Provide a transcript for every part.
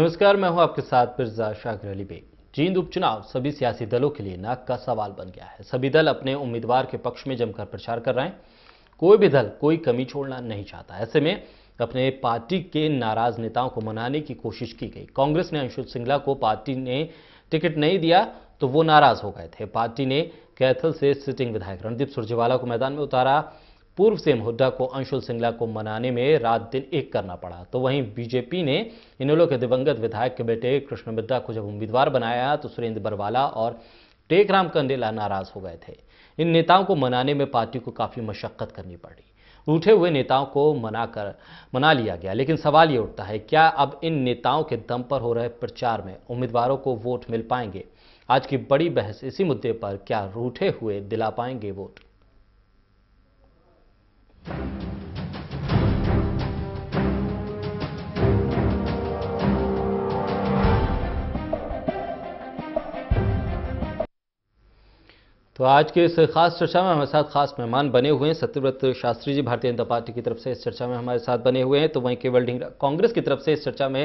नमस्कार, मैं हूं आपके साथ मिर्जा शाकिर अली बेग। जींद उपचुनाव सभी सियासी दलों के लिए नाक का सवाल बन गया है। सभी दल अपने उम्मीदवार के पक्ष में जमकर प्रचार कर रहे हैं। कोई भी दल कोई कमी छोड़ना नहीं चाहता। ऐसे में अपने पार्टी के नाराज नेताओं को मनाने की कोशिश की गई। कांग्रेस ने अंशुल सिंगला को पार्टी ने टिकट नहीं दिया तो वो नाराज हो गए थे। पार्टी ने कैथल से सिटिंग विधायक रणदीप सुरजेवाला को मैदान में उतारा। पूर्व सीएम हुड्डा को अंशुल सिंगला को मनाने में रात दिन एक करना पड़ा। तो वहीं बीजेपी ने इनेलो के दिवंगत विधायक के बेटे कृष्ण मिड्ढा को जब उम्मीदवार बनाया तो सुरेंद्र बरवाला और टेकराम कंडेला नाराज हो गए थे। इन नेताओं को मनाने में पार्टी को काफी मशक्कत करनी पड़ी। रूठे हुए नेताओं को मना लिया गया, लेकिन सवाल ये उठता है, क्या अब इन नेताओं के दम पर हो रहे प्रचार में उम्मीदवारों को वोट मिल पाएंगे? आज की बड़ी बहस इसी मुद्दे पर, क्या रूठे हुए दिला पाएंगे वोट? तो आज के इस खास चर्चा में हमारे साथ खास मेहमान बने हुए हैं सत्यव्रत शास्त्री जी, भारतीय जनता पार्टी की तरफ से इस चर्चा में हमारे साथ बने हुए हैं। तो वहीं केवल ढींगरा कांग्रेस की तरफ से इस चर्चा में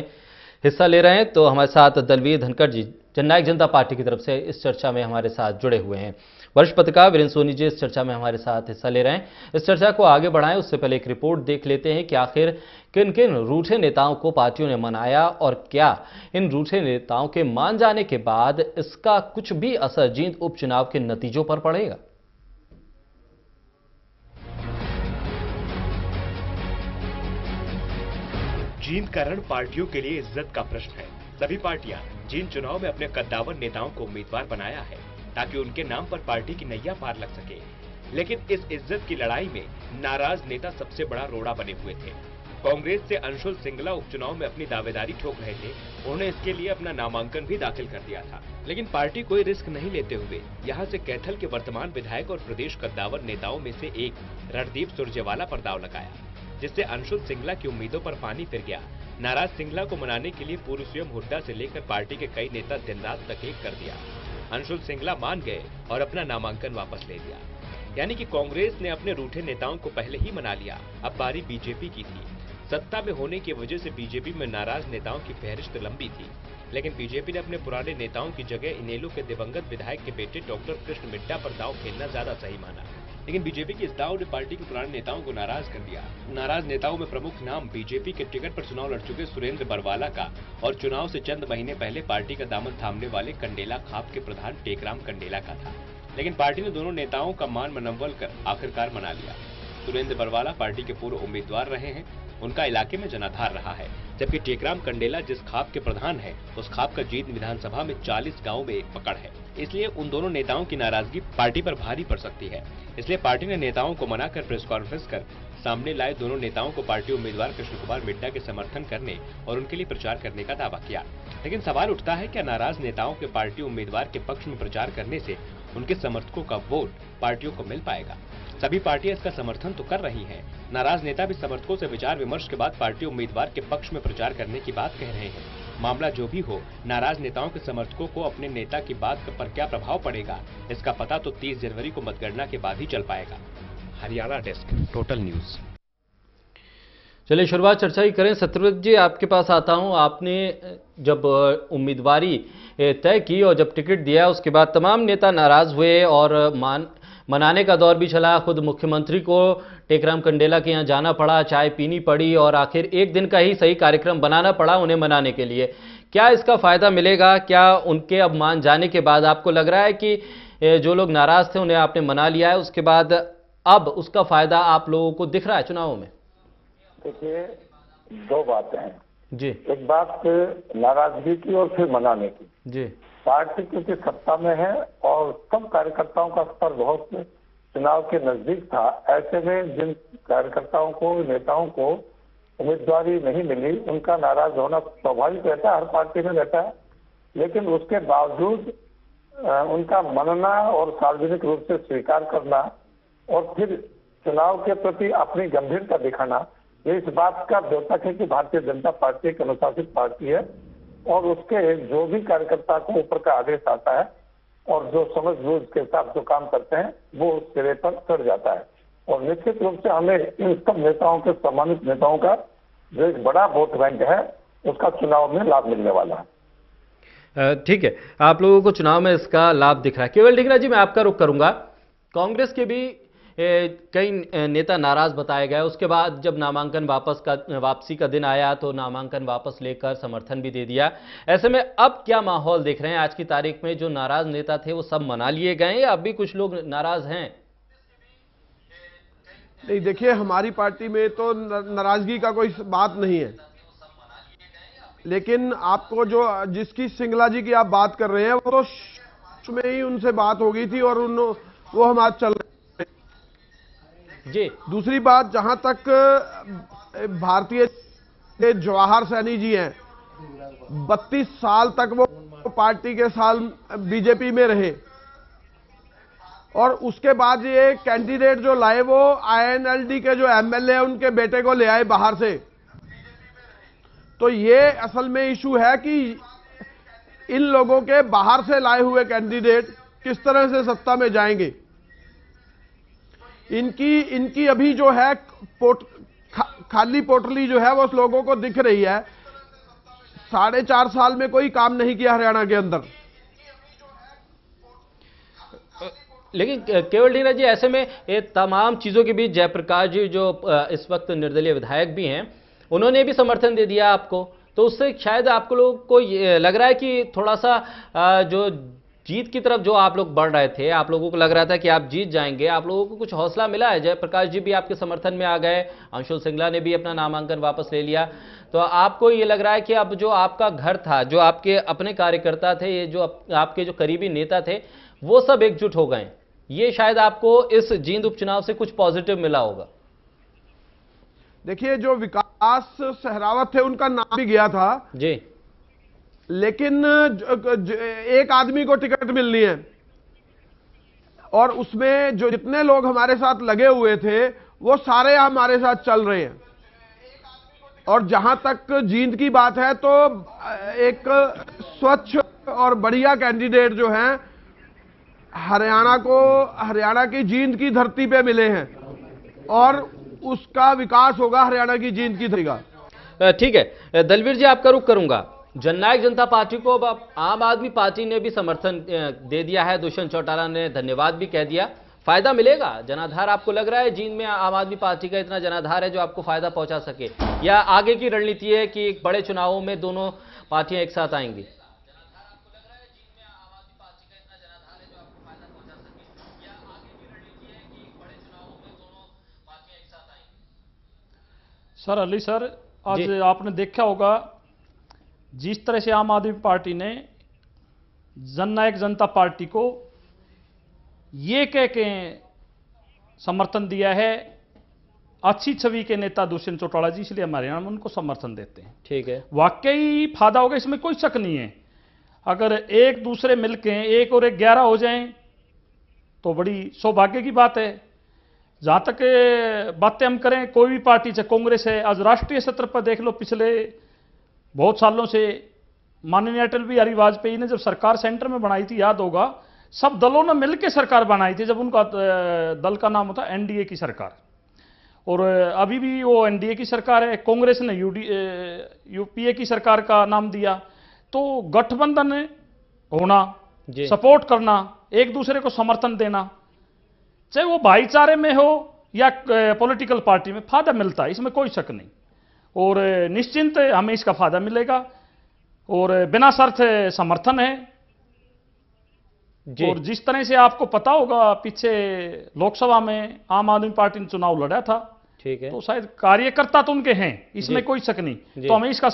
हिस्सा ले रहे हैं। तो हमारे साथ दलवीर धनखड़ जी जननायक जनता पार्टी की तरफ से इस चर्चा में हमारे साथ जुड़े हुए हैं। वरिष्ठ पत्रकार वीरेंद्र सोनी जी इस चर्चा में हमारे साथ हिस्सा ले रहे हैं। इस चर्चा को आगे बढ़ाएं उससे पहले एक रिपोर्ट देख लेते हैं कि आखिर किन किन रूठे नेताओं को पार्टियों ने मनाया और क्या इन रूठे नेताओं के मान जाने के बाद इसका कुछ भी असर जींद उपचुनाव के नतीजों पर पड़ेगा। जींद का रण पार्टियों के लिए इज्जत का प्रश्न है। सभी पार्टियां जींद चुनाव में अपने कद्दावर नेताओं को उम्मीदवार बनाया है ताकि उनके नाम पर पार्टी की नैया पार लग सके। लेकिन इस इज्जत की लड़ाई में नाराज नेता सबसे बड़ा रोड़ा बने हुए थे। कांग्रेस से अंशुल सिंगला उपचुनाव में अपनी दावेदारी ठोक रहे थे। उन्होंने इसके लिए अपना नामांकन भी दाखिल कर दिया था, लेकिन पार्टी कोई रिस्क नहीं लेते हुए यहां से कैथल के वर्तमान विधायक और प्रदेश कद्दावर नेताओं में से एक रणदीप सुरजेवाला पर दांव लगाया, जिससे अंशुल सिंगला की उम्मीदों पर पानी फिर गया। नाराज सिंगला को मनाने के लिए पूर्व सीएम हुड्डा से लेकर पार्टी के कई नेता दिन रात तक एक कर दिया। अंशुल सिंगला मान गए और अपना नामांकन वापस ले लिया। यानी कि कांग्रेस ने अपने रूठे नेताओं को पहले ही मना लिया। अब बारी बीजेपी की थी। सत्ता में होने की वजह से बीजेपी में नाराज नेताओं की फहरिस्त लंबी थी, लेकिन बीजेपी ने अपने पुराने नेताओं की जगह इनेलो के दिवंगत विधायक के बेटे डॉक्टर कृष्ण मिड्ढा पर दांव खेलना ज्यादा सही माना। लेकिन बीजेपी की इस दांव ने पार्टी के पुराने नेताओं को नाराज कर दिया। नाराज नेताओं में प्रमुख नाम बीजेपी के टिकट पर चुनाव लड़ चुके सुरेंद्र बरवाला का और चुनाव से चंद महीने पहले पार्टी का दामन थामने वाले कंडेला खाप के प्रधान टेकराम कंडेला का था। लेकिन पार्टी ने दोनों नेताओं का मान मनवल कर आखिरकार मना लिया। सुरेंद्र बरवाला पार्टी के पूर्व उम्मीदवार रहे हैं, उनका इलाके में जनाधार रहा है, जबकि टेकराम कंडेला जिस खाप के प्रधान है उस खाप का जींद विधानसभा में 40 गाँव में एक पकड़ है। इसलिए उन दोनों नेताओं की नाराजगी पार्टी पर भारी पड़ सकती है। इसलिए पार्टी ने नेताओं को मनाकर प्रेस कॉन्फ्रेंस कर सामने लाए दोनों नेताओं को पार्टी उम्मीदवार कृष्ण कुमार मिड्ढा के समर्थन करने और उनके लिए प्रचार करने का दावा किया। लेकिन सवाल उठता है, क्या नाराज नेताओं के पार्टी उम्मीदवार के पक्ष में प्रचार करने से उनके समर्थकों का वोट पार्टियों को मिल पाएगा? सभी पार्टियां इसका समर्थन तो कर रही हैं। नाराज नेता भी समर्थकों से विचार विमर्श के बाद पार्टी उम्मीदवार के पक्ष में प्रचार करने की बात कह रहे हैं। मामला जो भी हो, नाराज नेताओं के समर्थकों को अपने नेता की बात पर क्या प्रभाव पड़ेगा, इसका पता तो 30 जनवरी को मतगणना के बाद ही चल पाएगा। Haryana desk, total news. चलिए शुरुआत चर्चा ही करें। सत्यव्रत जी, आपके पास आता हूं। आपने जब उम्मीदवारी तय की और जब टिकट दिया उसके बाद तमाम नेता नाराज हुए और मनाने का दौर भी चला। खुद मुख्यमंत्री को टेकराम कंडेला के यहाँ जाना पड़ा, चाय पीनी पड़ी और आखिर एक दिन का ही सही कार्यक्रम बनाना पड़ा उन्हें मनाने के लिए। क्या इसका फायदा मिलेगा? क्या उनके अब मान जाने के बाद आपको लग रहा है कि जो लोग नाराज थे उन्हें आपने मना लिया है, उसके बाद अब उसका फायदा आप लोगों को दिख रहा है चुनावों में? देखिए, दो बातें हैं जी। एक बात नाराजगी की और फिर मनाने की जी। पार्टी क्योंकि सत्ता में है और सब कार्यकर्ताओं का स्तर बहुत चुनाव के नजदीक था। ऐसे में जिन कार्यकर्ताओं को, नेताओं को उम्मीदवारी नहीं मिली, उनका नाराज होना स्वाभाविक रहता है, हर पार्टी में रहता है। लेकिन उसके बावजूद उनका मनना और सार्वजनिक रूप से स्वीकार करना और फिर चुनाव के प्रति अपनी गंभीरता दिखाना, ये इस बात का द्योतक है कि भारतीय जनता पार्टी एक अनुशासित पार्टी है और उसके जो भी कार्यकर्ता को ऊपर का आदेश आता है और जो समझ बूझ के साथ जो काम करते हैं वो उस सिरे पर चढ़ जाता है। और निश्चित रूप से हमें इन सब नेताओं के, सम्मानित नेताओं का जो एक बड़ा वोट बैंक है, उसका चुनाव में लाभ मिलने वाला है। ठीक है, आप लोगों को चुनाव में इसका लाभ दिख रहा है। केवल ढींगरा जी, मैं आपका रुख करूंगा। कांग्रेस के भी कई नेता नाराज बताए गए। उसके बाद जब नामांकन वापसी का दिन आया तो नामांकन वापस लेकर समर्थन भी दे दिया। ऐसे में अब क्या माहौल देख रहे हैं? आज की तारीख में जो नाराज नेता थे वो सब मना लिए गए या अब भी कुछ लोग नाराज हैं? नहीं, देखिए, हमारी पार्टी में तो नाराजगी का कोई बात नहीं है, लेकिन आपको जो जिसकी सिंगला जी की आप बात कर रहे हैं वो तो में ही उनसे बात हो गई थी और वो हम आज चल रहे हैं जी। दूसरी बात, जहां तक भारतीय जवाहर सैनी जी हैं, 32 साल तक वो पार्टी के साल बीजेपी में रहे और उसके बाद ये कैंडिडेट जो लाए वो आईएनएलडी के जो एमएलए उनके बेटे को ले आए बाहर से। तो ये असल में इशू है कि इन लोगों के बाहर से लाए हुए कैंडिडेट किस तरह से सत्ता में जाएंगे। इनकी अभी जो है खाली पोटली जो है वो लोगों को दिख रही है। 4.5 साल में कोई काम नहीं किया हरियाणा के अंदर। लेकिन केवल ढींगरा जी, ऐसे में ये तमाम चीजों के बीच जयप्रकाश जी जो इस वक्त निर्दलीय विधायक भी हैं, उन्होंने भी समर्थन दे दिया आपको, तो उससे शायद आपको लोगों को लग रहा है कि थोड़ा सा जो जीत की तरफ जो आप लोग बढ़ रहे थे, आप लोगों को लग रहा था कि आप जीत जाएंगे, आप लोगों को कुछ हौसला मिला है। जयप्रकाश जी भी आपके समर्थन में आ गए, अंशुल सिंगला ने भी अपना नामांकन वापस ले लिया, तो आपको ये लग रहा है कि अब जो आपका घर था, जो आपके अपने कार्यकर्ता थे, ये जो आपके जो करीबी नेता थे, वो सब एकजुट हो गए। ये शायद आपको इस जींद उपचुनाव से कुछ पॉजिटिव मिला होगा। देखिए, जो विकास सहरावत थे उनका नाम भी गया था जी, लेकिन एक आदमी को टिकट मिलनी है और उसमें जो जितने लोग हमारे साथ लगे हुए थे वो सारे हमारे साथ चल रहे हैं। और जहां तक जींद की बात है तो एक स्वच्छ और बढ़िया कैंडिडेट जो है हरियाणा की जींद की धरती पे मिले हैं और उसका विकास होगा हरियाणा की जींद की धरती का। ठीक है, दलवीर जी, आपका रुख करूंगा। जननायक जनता पार्टी को अब आम आदमी पार्टी ने भी समर्थन दे दिया है, दुष्यंत चौटाला ने धन्यवाद भी कह दिया। फायदा मिलेगा? जनाधार आपको लग रहा है जींद में आम आदमी पार्टी का इतना जनाधार है जो आपको फायदा पहुंचा सके, या आगे की रणनीति है कि एक बड़े चुनावों में दोनों पार्टियां एक साथ आएंगी? सर अली सर, आज आपने देखा होगा जिस तरह से आम आदमी पार्टी ने जननायक जनता पार्टी को ये कह के समर्थन दिया है, अच्छी छवि के नेता दुष्यंत चौटाला जी, इसलिए हमारे यहाँ में उनको समर्थन देते हैं। ठीक है, वाकई फायदा होगा, इसमें कोई शक नहीं है। अगर एक दूसरे मिलके 1 और 1 11 हो जाएं तो बड़ी सौभाग्य की बात है। जहां तक बातें हम करें, कोई भी पार्टी, चाहे कांग्रेस है, आज राष्ट्रीय स्तर पर देख लो, पिछले बहुत सालों से माननीय अटल बिहारी वाजपेयी ने जब सरकार सेंटर में बनाई थी, याद होगा, सब दलों ने मिलकर सरकार बनाई थी, जब उनका दल का नाम था एनडीए की सरकार। और अभी भी वो एनडीए की सरकार है। कांग्रेस ने यूपीए की सरकार का नाम दिया। तो गठबंधन होना, सपोर्ट करना, एक दूसरे को समर्थन देना, चाहे वो भाईचारे में हो या पॉलिटिकल पार्टी में, फायदा मिलता है, इसमें कोई शक नहीं। और निश्चिंत हमें इसका फायदा मिलेगा और बिना शर्त समर्थन है। और जिस तरह से आपको पता होगा, पीछे लोकसभा में आम आदमी पार्टी ने चुनाव लड़ा था, ठीक है, तो शायद कार्यकर्ता तो उनके हैं, इसमें कोई शक नहीं, तो हमें इसका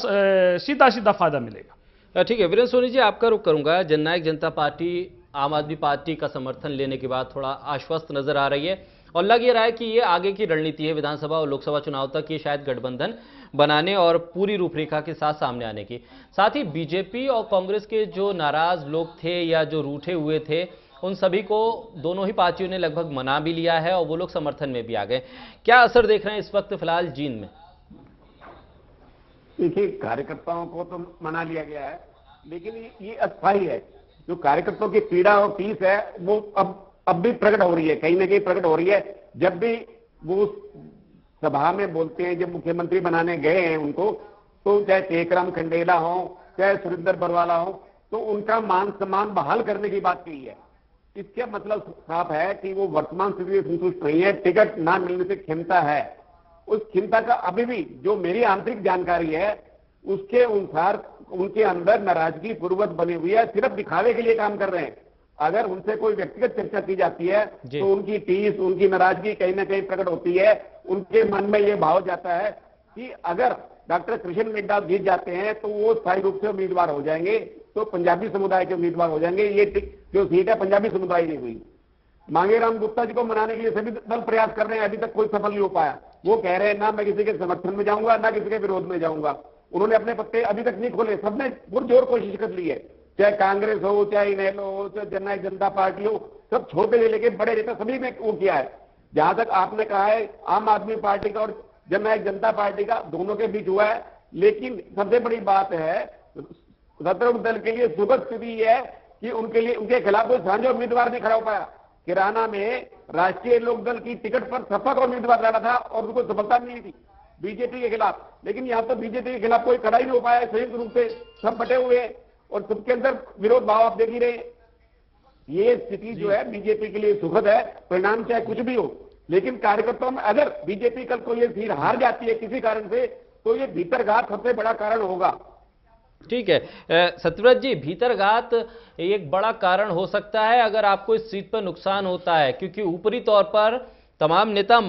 सीधा सीधा फायदा मिलेगा। ठीक है, वीरेंद्र सोनी जी, आपका रुख करूंगा। जननायक जनता पार्टी आम आदमी पार्टी का समर्थन लेने के बाद थोड़ा आश्वस्त नजर आ रही है और लग ये रहा है कि ये आगे की रणनीति है विधानसभा और लोकसभा चुनाव तक ये शायद गठबंधन बनाने और पूरी रूपरेखा के साथ सामने आने की। साथ ही बीजेपी और कांग्रेस के जो नाराज लोग थे या जो रूठे हुए थे, उन सभी को दोनों ही पार्टियों ने लगभग मना भी लिया है और वो लोग समर्थन में भी आ गए। क्या असर देख रहे हैं इस वक्त फिलहाल जींद में? देखिए, कार्यकर्ताओं को तो मना लिया गया है, लेकिन ये अस्थायी है। जो कार्यकर्ताओं की पीड़ा और टीस है वो अब भी प्रकट हो रही है, कहीं ना कहीं प्रकट हो रही है। जब भी वो सभा में बोलते हैं, जब मुख्यमंत्री बनाने गए हैं उनको, तो चाहे टेकराम खंडेला हो, चाहे सुरेंद्र बरवाला हो, तो उनका मान सम्मान बहाल करने की बात कही है। इसका मतलब साफ है कि वो वर्तमान स्थिति से संतुष्ट नहीं है, टिकट ना मिलने से खिन्नता है। उस खिन्नता का अभी भी जो मेरी आंतरिक जानकारी है उसके अनुसार उनके अंदर नाराजगी पूर्वक बनी हुई है, सिर्फ दिखावे के लिए काम कर रहे हैं। अगर उनसे कोई व्यक्तिगत चर्चा की जाती है तो उनकी टीस, उनकी नाराजगी कहीं ना कहीं प्रकट होती है। उनके मन में यह भाव जाता है कि अगर डॉक्टर कृष्ण मिड्डा जीत जाते हैं तो वो स्थायी रूप से उम्मीदवार हो जाएंगे, तो पंजाबी समुदाय के उम्मीदवार हो जाएंगे। ये जो सीट है पंजाबी समुदाय की हुई। मांगेराम गुप्ता जी को मनाने के लिए सभी दल प्रयास कर रहे हैं, अभी तक कोई सफल नहीं हो पाया। वो कह रहे हैं ना मैं किसी के समर्थन में जाऊंगा, ना किसी के विरोध में जाऊंगा। उन्होंने अपने पत्ते अभी तक नहीं खोले, सबने पुरजोर कोशिश कर ली है, चाहे कांग्रेस हो, चाहे इनेलो हो, चाहे जननायक जनता पार्टी हो, सब छोटे से लेके बड़े नेता सभी ने वो किया है। जहां तक आपने कहा है आम आदमी पार्टी का और जननायक जनता पार्टी का दोनों के बीच हुआ है, लेकिन सबसे बड़ी बात है सत्तारूढ़ दल के लिए सुखद स्थिति है कि उनके लिए उनके खिलाफ कोई साझा उम्मीदवार नहीं खड़ा हो पाया। किराना में राष्ट्रीय लोक दल की टिकट पर सपा का उम्मीदवार लड़ा था और उनको सफलता मिली थी बीजेपी के खिलाफ, लेकिन यहां तो बीजेपी के खिलाफ कोई खड़ा ही नहीं हो पाया। संयुक्त रूप से सब बटे हुए हैं और सबके अंदर विरोध भाव आप देख ही रहे। ये स्थिति जो है बीजेपी के लिए सुखद है, परिणाम चाहे कुछ भी हो, लेकिन कार्यकर्ताओं में अगर बीजेपी कल को ये सीट हार जाती है किसी कारण से, तो ये भीतरघात सबसे बड़ा कारण होगा। ठीक है सत्यव्रत जी, भीतरघात एक बड़ा कारण हो सकता है अगर आपको इस सीट पर नुकसान होता है, क्योंकि ऊपरी तौर पर तमाम नेता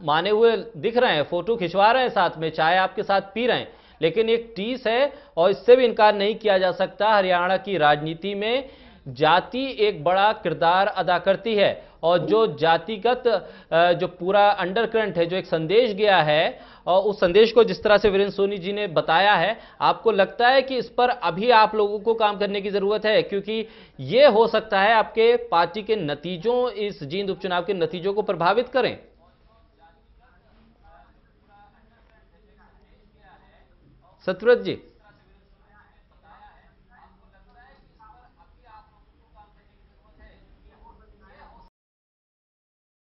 माने हुए दिख रहे हैं, फोटो खिंचवा रहे हैं, साथ में चाय आपके साथ पी रहे हैं, लेकिन एक टीस है और इससे भी इनकार नहीं किया जा सकता। हरियाणा की राजनीति में जाति एक बड़ा किरदार अदा करती है और जो जातिगत जो पूरा अंडरकरंट है, जो एक संदेश गया है, और उस संदेश को जिस तरह से वीरेंद्र सोनी जी ने बताया है, आपको लगता है कि इस पर अभी आप लोगों को काम करने की जरूरत है, क्योंकि ये हो सकता है आपके पार्टी के नतीजों, इस जींद उपचुनाव के नतीजों को प्रभावित करें? सत्यव्रत जी।